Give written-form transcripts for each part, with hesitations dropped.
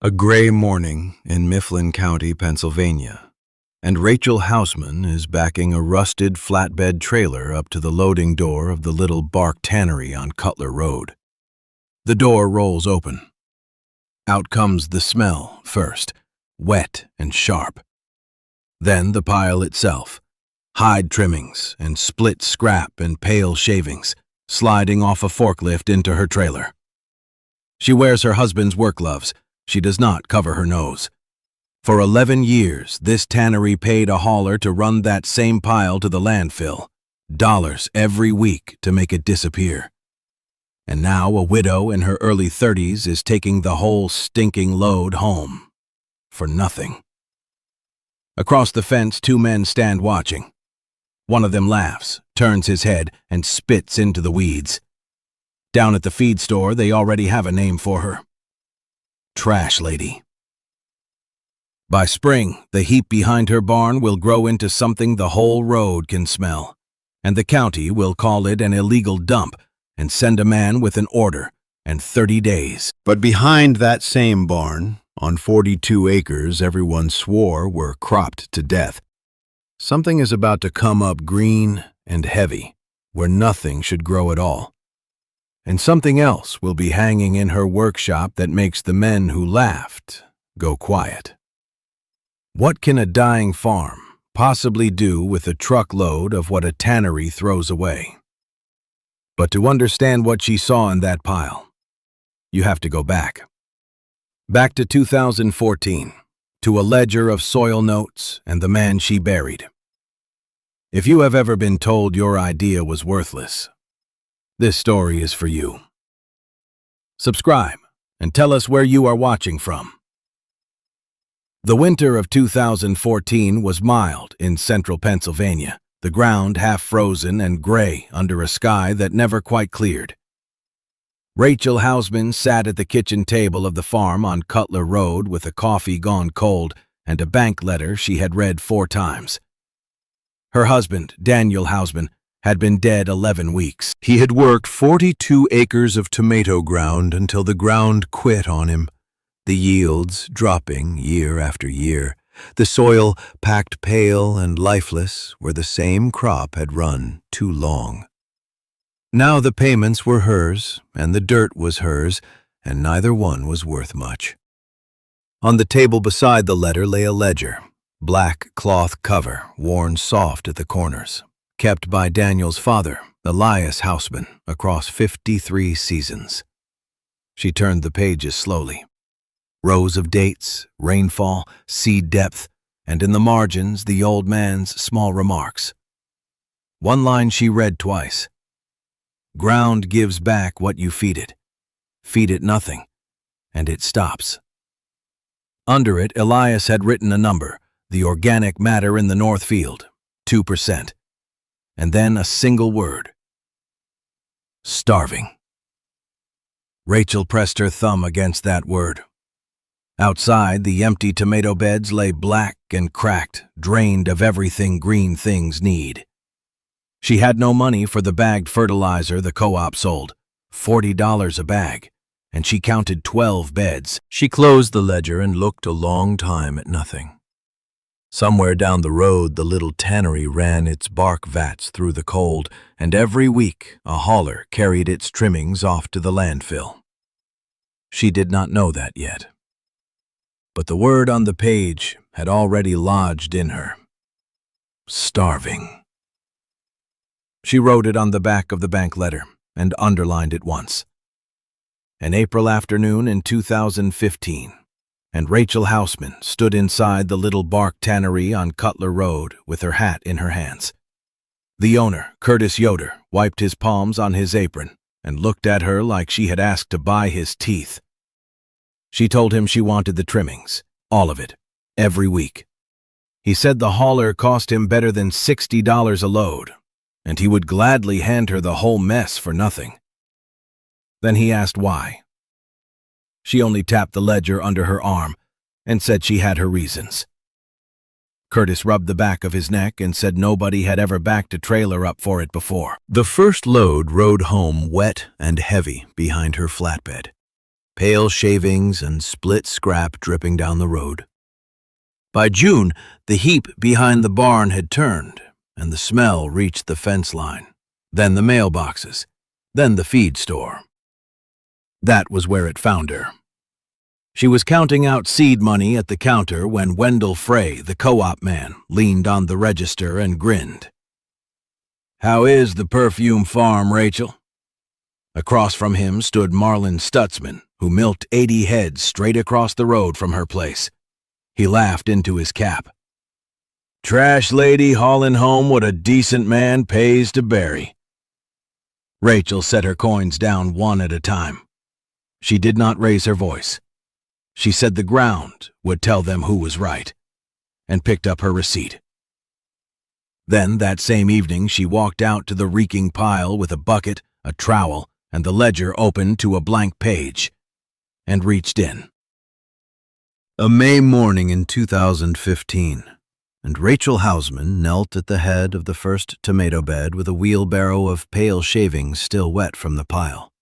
A gray morning in Mifflin County, Pennsylvania, and Rachel Hausman is backing a rusted flatbed trailer up to the loading door of the little bark tannery on Cutler Road. The door rolls open. Out comes the smell first, wet and sharp. Then the pile itself, hide trimmings and split scrap and pale shavings, sliding off a forklift into her trailer. She wears her husband's work gloves. She does not cover her nose. For 11 years, this tannery paid a hauler to run that same pile to the landfill, dollars every week to make it disappear. And now a widow in her early 30s is taking the whole stinking load home. For nothing. Across the fence, two men stand watching. One of them laughs, turns his head, and spits into the weeds. Down at the feed store, they already have a name for her. Trash Lady. By spring, the heap behind her barn will grow into something the whole road can smell, and the county will call it an illegal dump and send a man with an order and 30 days. But behind that same barn, on 42 acres everyone swore were cropped to death, something is about to come up green and heavy, where nothing should grow at all. And something else will be hanging in her workshop that makes the men who laughed go quiet. What can a dying farm possibly do with a truckload of what a tannery throws away? But to understand what she saw in that pile, you have to go back. Back to 2014, to a ledger of soil notes and the man she buried. If you have ever been told your idea was worthless, this story is for you. Subscribe and tell us where you are watching from. The winter of 2014 was mild in central Pennsylvania, the ground half frozen and gray under a sky that never quite cleared. Rachel Hausman sat at the kitchen table of the farm on Cutler Road with a coffee gone cold and a bank letter she had read 4 times. Her husband, Daniel Hausman, had been dead 11 weeks. He had worked 42 acres of tomato ground until the ground quit on him, the yields dropping year after year, the soil packed pale and lifeless where the same crop had run too long. Now the payments were hers, and the dirt was hers, and neither one was worth much. On the table beside the letter lay a ledger, black cloth cover worn soft at the corners, kept by Daniel's father, Elias Hausman, across 53 seasons. She turned the pages slowly. Rows of dates, rainfall, seed depth, and in the margins the old man's small remarks. One line she read twice. Ground gives back what you feed it. Feed it nothing, and it stops. Under it, Elias had written a number, the organic matter in the north field, 2%. And then a single word. Starving. Rachel pressed her thumb against that word. Outside, the empty tomato beds lay black and cracked, drained of everything green things need. She had no money for the bagged fertilizer the co-op sold, $40 a bag, and she counted 12 beds. She closed the ledger and looked a long time at nothing. Somewhere down the road, the little tannery ran its bark vats through the cold, and every week a hauler carried its trimmings off to the landfill. She did not know that yet. But the word on the page had already lodged in her. Starving. She wrote it on the back of the bank letter and underlined it once. An April afternoon in 2015. And Rachel Hausman stood inside the little bark tannery on Cutler Road with her hat in her hands. The owner, Curtis Yoder, wiped his palms on his apron and looked at her like she had asked to buy his teeth. She told him she wanted the trimmings, all of it, every week. He said the hauler cost him better than $60 a load, and he would gladly hand her the whole mess for nothing. Then he asked why. She only tapped the ledger under her arm and said she had her reasons. Curtis rubbed the back of his neck and said nobody had ever backed a trailer up for it before. The first load rode home wet and heavy behind her flatbed. pale shavings and split scrap dripping down the road. By June, the heap behind the barn had turned, and the smell reached the fence line, then the mailboxes, then the feed store. That was where it found her. She was counting out seed money at the counter when Wendell Frey, the co-op man, leaned on the register and grinned. "How is the perfume farm, Rachel?" Across from him stood Marlin Stutzman, who milked 80 heads straight across the road from her place. He laughed into his cap. "Trash lady hauling home what a decent man pays to bury." Rachel set her coins down one at a time. She did not raise her voice. She said the ground would tell them who was right, and picked up her receipt. Then, that same evening, she walked out to the reeking pile with a bucket, a trowel, and the ledger open to a blank page, and reached in. A May morning in 2015, and Rachel Hausman knelt at the head of the first tomato bed with a wheelbarrow of pale shavings still wet from the pile.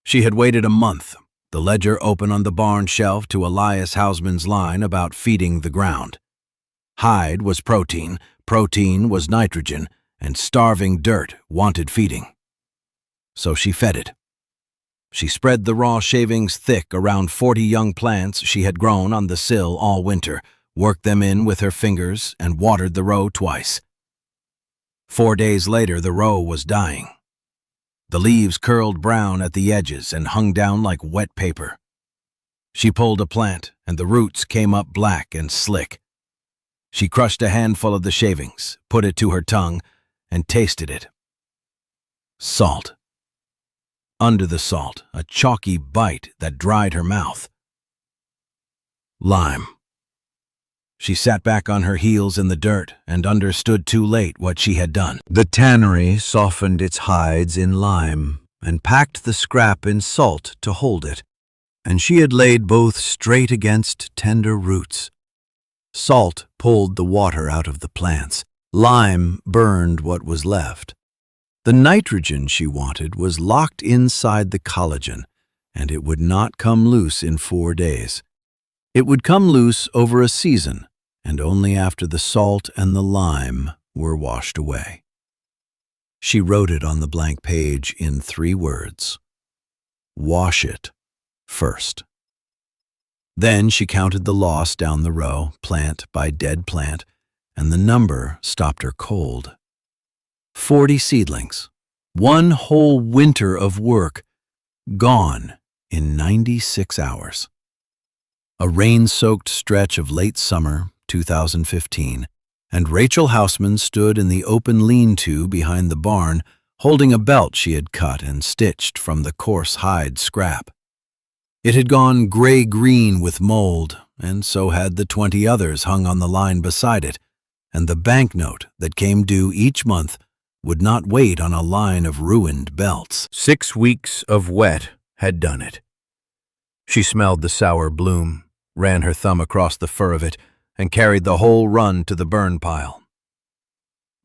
She had waited a month, the ledger open on the barn shelf, to Elias Hausman's line about feeding the ground. Hide was protein, protein was nitrogen, and starving dirt wanted feeding. So she fed it. She spread the raw shavings thick around 40 young plants she had grown on the sill all winter, worked them in with her fingers, and watered the row twice. 4 days later, the row was dying. The leaves curled brown at the edges and hung down like wet paper. She pulled a plant, and the roots came up black and slick. She crushed a handful of the shavings, put it to her tongue, and tasted it. Salt. Under the salt, a chalky bite that dried her mouth. Lime. She sat back on her heels in the dirt and understood too late what she had done. The tannery softened its hides in lime and packed the scrap in salt to hold it, and she had laid both straight against tender roots. Salt pulled the water out of the plants. Lime burned what was left. The nitrogen she wanted was locked inside the collagen, and it would not come loose in 4 days. It would come loose over a season, and only after the salt and the lime were washed away. She wrote it on the blank page in 3 words. Wash it first. Then she counted the loss down the row, plant by dead plant, and the number stopped her cold. 40 seedlings, 1 whole winter of work, gone in 96 hours. A rain-soaked stretch of late summer, 2015, and Rachel Hausman stood in the open lean-to behind the barn, holding a belt she had cut and stitched from the coarse hide scrap. It had gone gray-green with mold, and so had the 20 others hung on the line beside it, and the banknote that came due each month would not wait on a line of ruined belts. 6 weeks of wet had done it. She smelled the sour bloom, ran her thumb across the fur of it, and carried the whole run to the burn pile.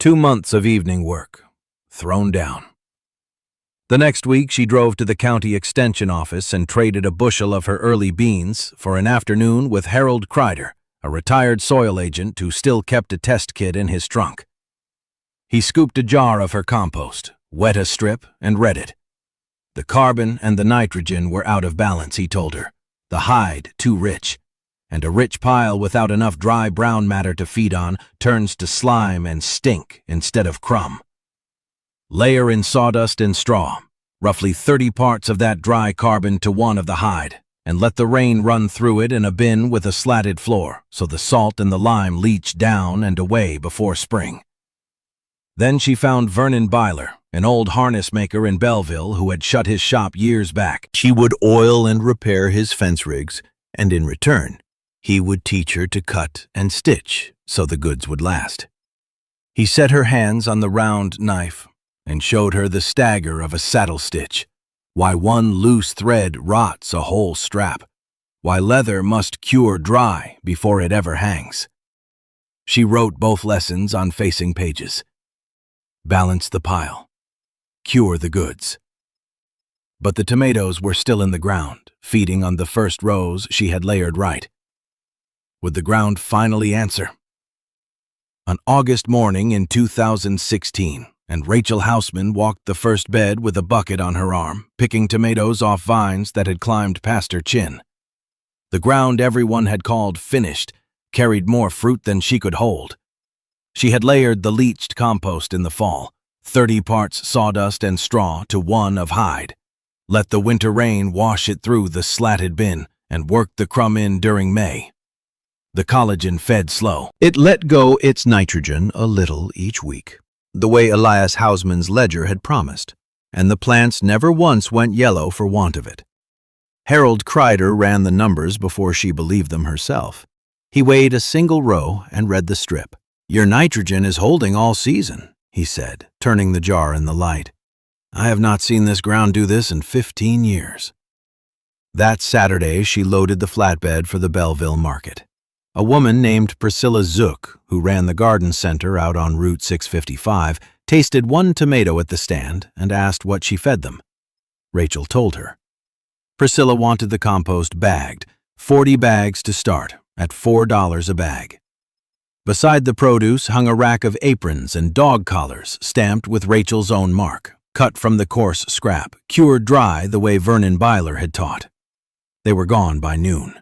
2 months of evening work, thrown down. The next week she drove to the county extension office and traded a bushel of her early beans for an afternoon with Harold Kreider, a retired soil agent who still kept a test kit in his trunk. He scooped a jar of her compost, wet a strip, and read it. The carbon and the nitrogen were out of balance, he told her, the hide too rich, and a rich pile without enough dry brown matter to feed on turns to slime and stink instead of crumb. Layer in sawdust and straw, roughly 30 parts of that dry carbon to 1 of the hide, and let the rain run through it in a bin with a slatted floor so the salt and the lime leach down and away before spring. Then she found Vernon Byler, an old harness maker in Belleville who had shut his shop years back. She would oil and repair his fence rigs, and in return, he would teach her to cut and stitch so the goods would last. He set her hands on the round knife and showed her the stagger of a saddle stitch, why 1 loose thread rots a whole strap, why leather must cure dry before it ever hangs. She wrote both lessons on facing pages. Balance the pile. Cure the goods. But the tomatoes were still in the ground, feeding on the first rows she had layered right. Would the ground finally answer? On August morning in 2016, and Rachel Houseman walked the first bed with a bucket on her arm, picking tomatoes off vines that had climbed past her chin. The ground everyone had called finished carried more fruit than she could hold. She had layered the leached compost in the fall, 30 parts sawdust and straw to 1 of hide. Let the winter rain wash it through the slatted bin and worked the crumb in during May. The collagen fed slow. It let go its nitrogen a little each week, the way Elias Houseman's ledger had promised, and the plants never once went yellow for want of it. Harold Kreider ran the numbers before she believed them herself. He weighed a single row and read the strip. "Your nitrogen is holding all season," he said, turning the jar in the light. "I have not seen this ground do this in 15 years. That Saturday, she loaded the flatbed for the Belleville market. A woman named Priscilla Zook, who ran the garden center out on Route 655, tasted 1 tomato at the stand and asked what she fed them. Rachel told her. Priscilla wanted the compost bagged, 40 bags to start, at $4 a bag. Beside the produce hung a rack of aprons and dog collars stamped with Rachel's own mark, cut from the coarse scrap, cured dry the way Vernon Byler had taught. They were gone by noon.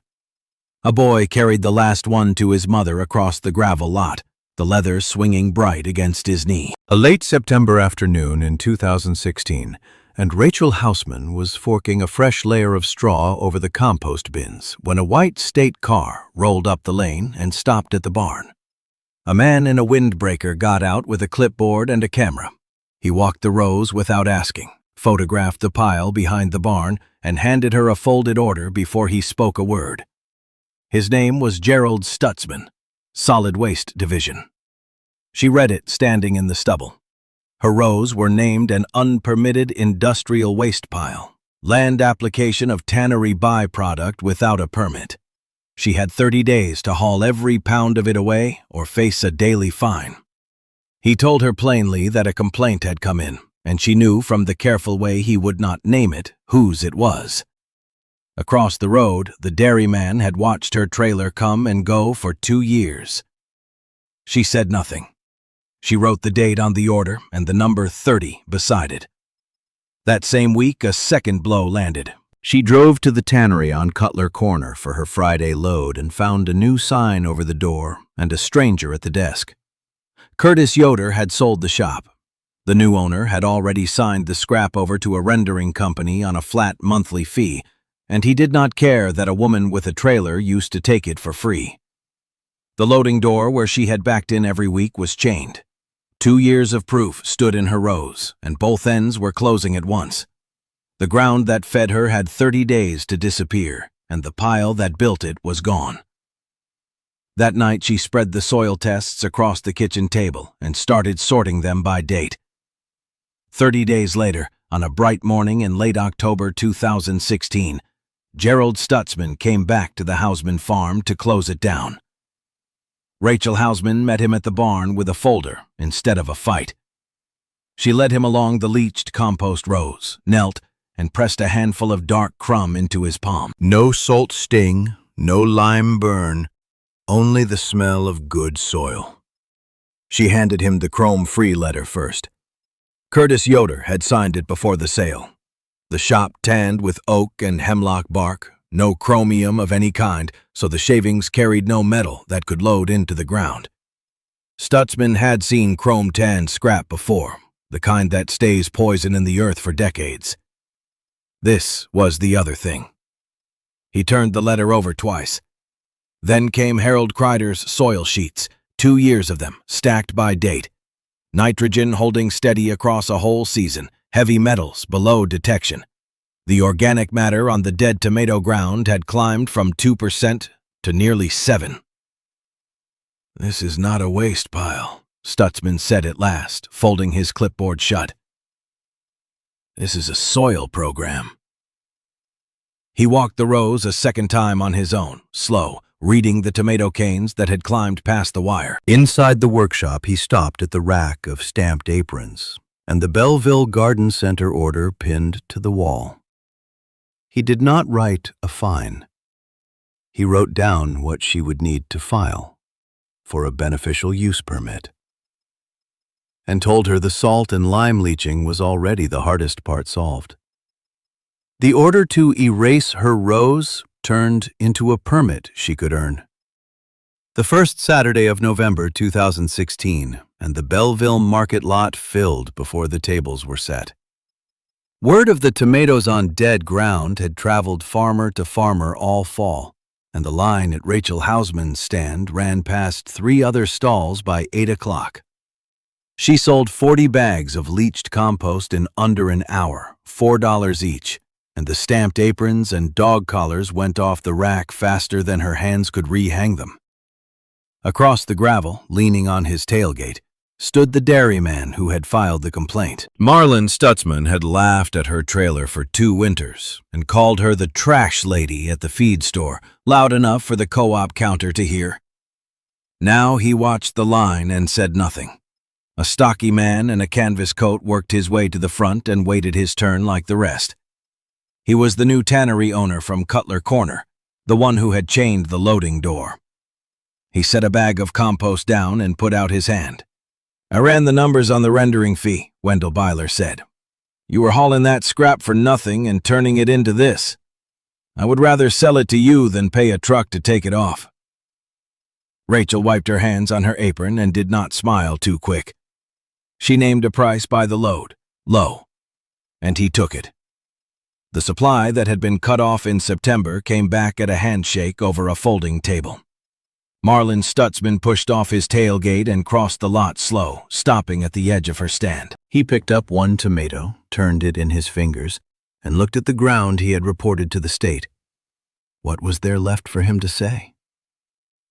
A boy carried the last one to his mother across the gravel lot, the leather swinging bright against his knee. A late September afternoon in 2016, and Rachel Houseman was forking a fresh layer of straw over the compost bins when a white state car rolled up the lane and stopped at the barn. A man in a windbreaker got out with a clipboard and a camera. He walked the rows without asking, photographed the pile behind the barn, and handed her a folded order before he spoke a word. His name was Gerald Stutzman, Solid Waste Division. She read it standing in the stubble. Her rows were named an unpermitted industrial waste pile, land application of Tannery byproduct without a permit. She had 30 days to haul every pound of it away or face a daily fine. He told her plainly that a complaint had come in, and she knew from the careful way he would not name it whose it was. Across the road, the dairyman had watched her trailer come and go for 2 years. She said nothing. She wrote the date on the order and the number 30 beside it. That same week, a second blow landed. She drove to the Tannery on Cutler Corner for her Friday load and found a new sign over the door and a stranger at the desk. Curtis Yoder had sold the shop. The new owner had already signed the scrap over to a rendering company on a flat monthly fee, and he did not care that a woman with a trailer used to take it for free. The loading door where she had backed in every week was chained. 2 years of proof stood in her rows, and both ends were closing at once. The ground that fed her had 30 days to disappear, and the pile that built it was gone. That night she spread the soil tests across the kitchen table and started sorting them by date. 30 days later, on a bright morning in late October 2016, Gerald Stutzman came back to the Houseman farm to close it down. Rachel Houseman met him at the barn with a folder instead of a fight. She led him along the leached compost rows, knelt, and pressed a handful of dark crumb into his palm. No salt sting, no lime burn, only the smell of good soil. She handed him the chrome-free letter first. Curtis Yoder had signed it before the sale. The shop tanned with oak and hemlock bark, no chromium of any kind, so the shavings carried no metal that could load into the ground. Stutzman had seen chrome-tanned scrap before, the kind that stays poison in the earth for decades. This was the other thing. He turned the letter over twice. Then came Harold Kreider's soil sheets, 2 years of them, stacked by date. Nitrogen holding steady across a whole season, heavy metals below detection. The organic matter on the dead tomato ground had climbed from 2% to nearly 7%. "This is not a waste pile," Stutzman said at last, folding his clipboard shut. "This is a soil program." He walked the rows a second time on his own, slow, reading the tomato canes that had climbed past the wire. Inside the workshop, he stopped at the rack of stamped aprons and the Belleville Garden Center order pinned to the wall. He did not write a fine. He wrote down what she would need to file for a beneficial use permit, and told her the salt and lime leaching was already the hardest part solved. The order to erase her rows turned into a permit she could earn. The first Saturday of November 2016, and the Belleville market lot filled before the tables were set. Word of the tomatoes on dead ground had traveled farmer to farmer all fall, and the line at Rachel Hausman's stand ran past 3 other stalls by 8 o'clock. She sold 40 bags of leached compost in under an hour, $4 each, and the stamped aprons and dog collars went off the rack faster than her hands could rehang them. Across the gravel, leaning on his tailgate, stood the dairyman who had filed the complaint. Marlon Stutzman had laughed at her trailer for 2 winters and called her the trash lady at the feed store, loud enough for the co-op counter to hear. Now he watched the line and said nothing. A stocky man in a canvas coat worked his way to the front and waited his turn like the rest. He was the new tannery owner from Cutler Corner, the one who had chained the loading door. He set a bag of compost down and put out his hand. "I ran the numbers on the rendering fee," Wendell Byler said. "You were hauling that scrap for nothing and turning it into this. I would rather sell it to you than pay a truck to take it off." Rachel wiped her hands on her apron and did not smile too quick. She named a price by the load, low, and he took it. The supply that had been cut off in September came back at a handshake over a folding table. Marlon Stutzman pushed off his tailgate and crossed the lot slow, stopping at the edge of her stand. He picked up 1 tomato, turned it in his fingers, and looked at the ground he had reported to the state. What was there left for him to say?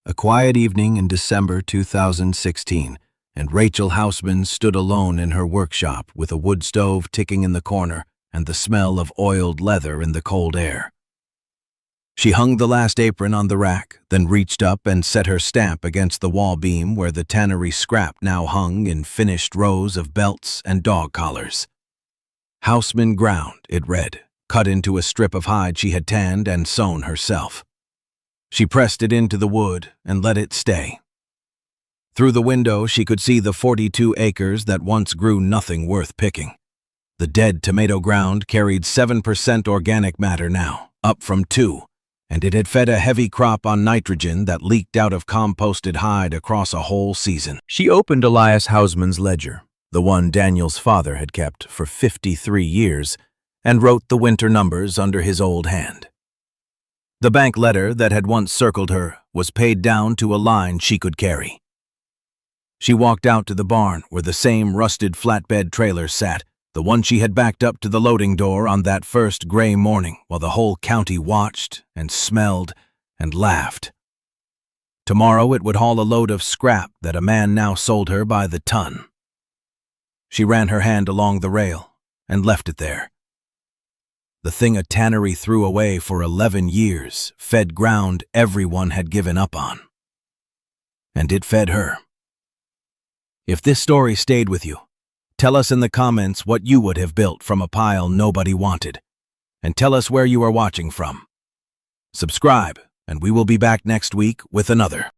A quiet evening in December 2016, and Rachel Hausman stood alone in her workshop with a wood stove ticking in the corner and the smell of oiled leather in the cold air. She hung the last apron on the rack, then reached up and set her stamp against the wall beam where the tannery scrap now hung in finished rows of belts and dog collars. Hausman ground, it read, cut into a strip of hide she had tanned and sewn herself. She pressed it into the wood and let it stay. Through the window she could see the 42 acres that once grew nothing worth picking. The dead tomato ground carried 7% organic matter now, up from 2%. And it had fed a heavy crop on nitrogen that leaked out of composted hide across a whole season. She opened Elias Hausman's ledger, the one Daniel's father had kept for 53 years, and wrote the winter numbers under his old hand. The bank letter that had once circled her was paid down to a line she could carry. She walked out to the barn where the same rusted flatbed trailer sat, the one she had backed up to the loading door on that first gray morning while the whole county watched and smelled and laughed. Tomorrow it would haul a load of scrap that a man now sold her by the ton. She ran her hand along the rail and left it there. The thing a tannery threw away for 11 years fed ground everyone had given up on. And it fed her. If this story stayed with you, tell us in the comments what you would have built from a pile nobody wanted, and tell us where you are watching from. Subscribe, and we will be back next week with another.